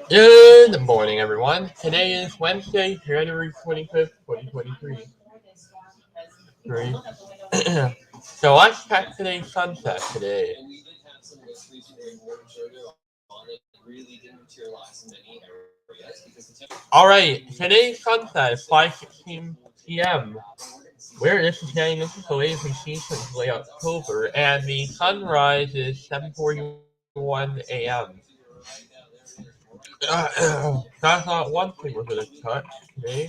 Good morning, everyone. Today is Wednesday, January 25th, 2023. So let's check today's sunset today. Alright, today's sunset is 5:16 p.m. Where this is getting into the latest season is late October, and the sunrise is 7:41 a.m. That's not one thing we're going to touch today.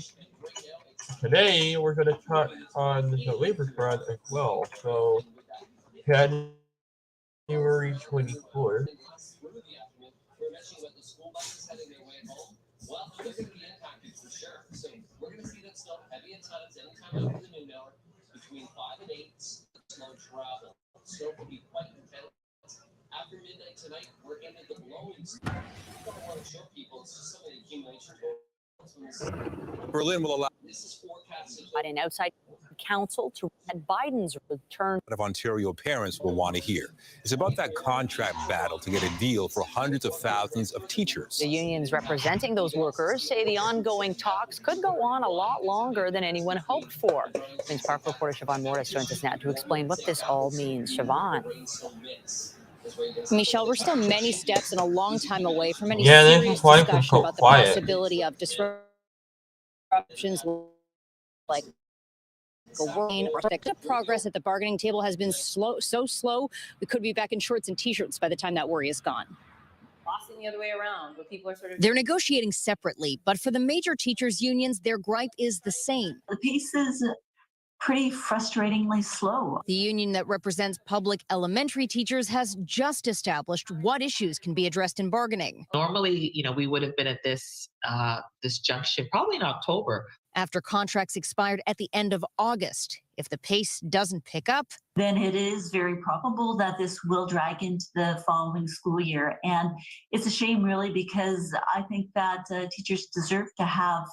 Today, we're going to touch on the labor front as well. So, January 24th. Berlin will allow an outside counsel to at Biden's return of Ontario parents will want to hear. It's about that contract battle to get a deal for hundreds of thousands of teachers. The unions representing those workers say the ongoing talks could go on a lot longer than anyone hoped for. Queen's Park reporter Siobhan Morris joins us now to explain what this all means. Siobhan. Michelle, we're still many steps and a long time away from any serious discussion about the possibility of disruptions like the progress at the bargaining table has been so slow, we could be back in shorts and t-shirts by the time that worry is gone. Crossing the other way around, but people are They're negotiating separately, but for the major teachers unions, their gripe is the same. The pace is pretty frustratingly slow. The union that represents public elementary teachers has just established what issues can be addressed in bargaining. Normally, we would have been at this junction probably in October. After contracts expired at the end of August, if the pace doesn't pick up, then it is very probable that this will drag into the following school year. And it's a shame, really, because I think that teachers deserve to have,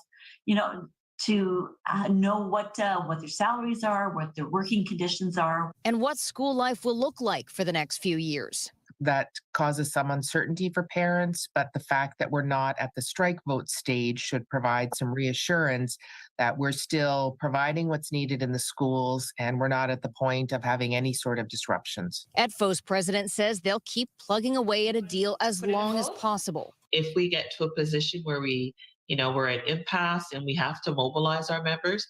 to know what their salaries are, what their working conditions are. And what school life will look like for the next few years. That causes some uncertainty for parents, but the fact that we're not at the strike vote stage should provide some reassurance that we're still providing what's needed in the schools and we're not at the point of having any sort of disruptions. ETFO's president says they'll keep plugging away at a deal as long as possible. If we get to a position where we're at impasse and we have to mobilize our members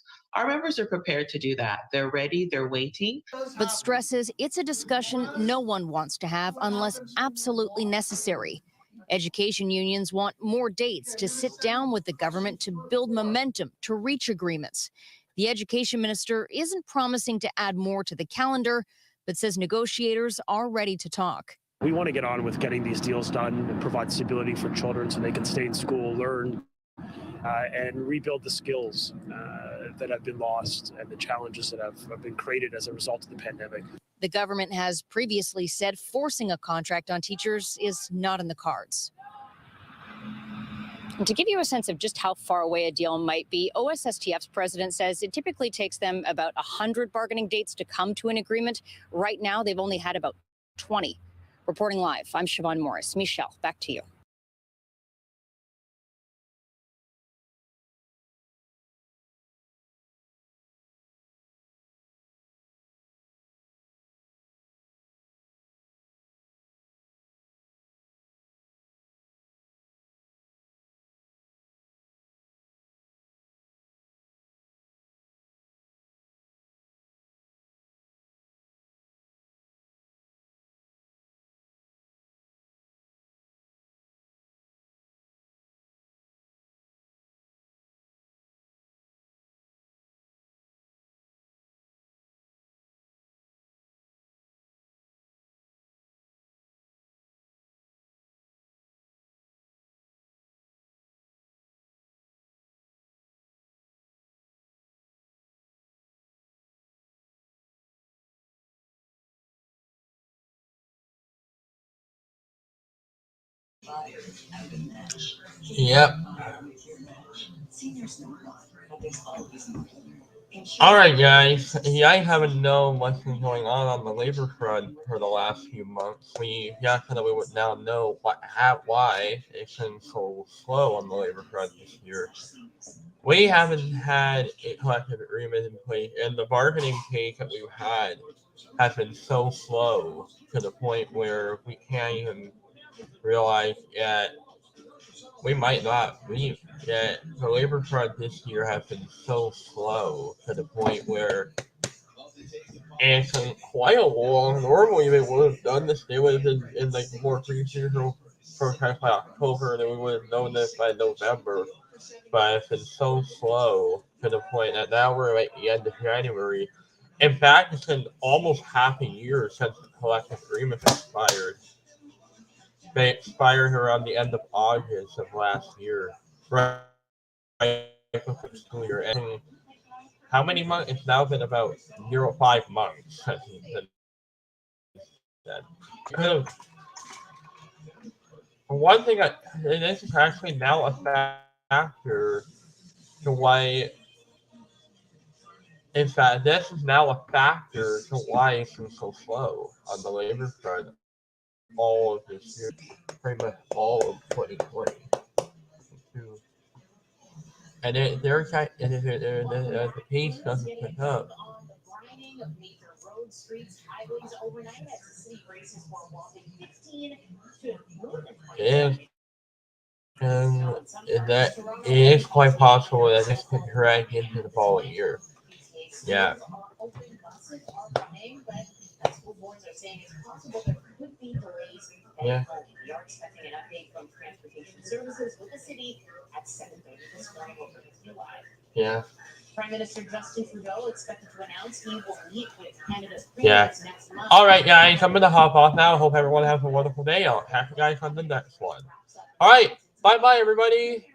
are prepared to do that. They're ready, they're waiting. But stresses it's a discussion no one wants to have unless absolutely necessary. Education unions want more dates to sit down with the government to build momentum to reach agreements. The education minister isn't promising to add more to the calendar, but says negotiators are ready to talk. We want to get on with getting these deals done and provide stability for children so they can stay in school, learn, and rebuild the skills that have been lost and the challenges that have been created as a result of the pandemic. The government has previously said forcing a contract on teachers is not in the cards. And to give you a sense of just how far away a deal might be, OSSTF's president says it typically takes them about 100 bargaining dates to come to an agreement. Right now, they've only had about 20. Reporting live, I'm Siobhan Morris. Michelle, back to you. Yep. All right, guys. Yeah, I haven't known what's been going on the labor front for the last few months. We definitely would now know why it's been so slow on the labor front this year. We haven't had a collective agreement in place, and the bargaining pace that we've had has been so slow to the point where we can't even realize that we might not leave. That the labor front this year has been so slow to the point where it's been quite a long. Normally, they would have done this. They would have been in like more pre-seasonal protest by October, and then we would have known this by November. But it's been so slow to the point that now we're at the end of January. In fact, it's been almost half a year since the collective agreement expired. They expired around the end of August of last year. Right before the school year. And how many months? It's now been about 5 months since it's been dead. One thing, and this is actually now a factor to why. In fact, this is now a factor to why it's been so slow on the labor front all of this year, pretty much all of 2020. And the pace doesn't pick up. And that it is quite possible that this could drag into the following year. Yeah. Yeah. Yeah. Prime Minister Justin Trudeau expected to announce he will meet with Canada's premiers next month. All right, guys, I'm gonna hop off now. I hope everyone has a wonderful day. I'll catch you guys on the next one. All right, bye, everybody.